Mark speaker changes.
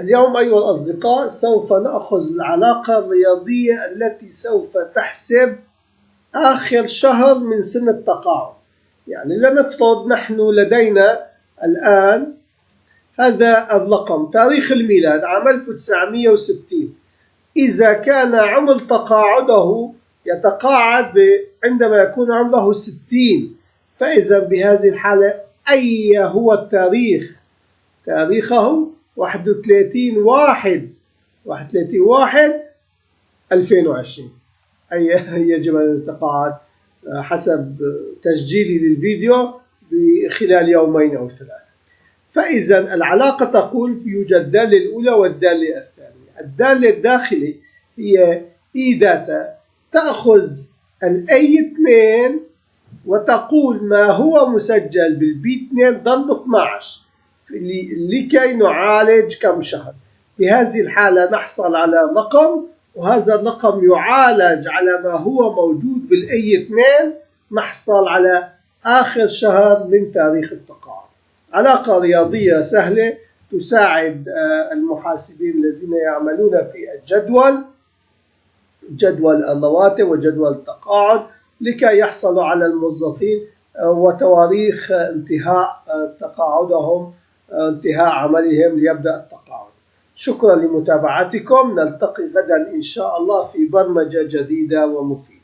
Speaker 1: اليوم أيها الأصدقاء سوف نأخذ العلاقة الرياضية التي سوف تحسب آخر شهر من سنة التقاعد. يعني لنفترض نحن لدينا الآن هذا الرقم تاريخ الميلاد عام 1960. إذا كان عمر تقاعده يتقاعد عندما يكون عمره 60، فإذا بهذه الحالة أي هو التاريخ؟ تاريخه 31/1/2020، أي يجب أن يتقاعد حسب تسجيلي للفيديو خلال يومين أو ثلاثة. فإذا العلاقة تقول يوجد الدالة الأولى والدالة الثانية. الدالة الداخلي هي إي داتا تأخذ الأي 2 وتقول ما هو مسجل بالبي 2 ضرب 12 لكي نعالج كم شهر. بهذه الحالة نحصل على رقم، وهذا الرقم يعالج على ما هو موجود بالأي 2، نحصل على آخر شهر من تاريخ التقاعد. علاقة رياضية سهلة تساعد المحاسبين الذين يعملون في جدول الرواتب وجدول التقاعد لكي يحصلوا على الموظفين وتواريخ انتهاء تقاعدهم، انتهاء عملهم ليبدأ التقاعد. شكرا لمتابعتكم، نلتقي غدا إن شاء الله في برمجة جديدة ومفيدة.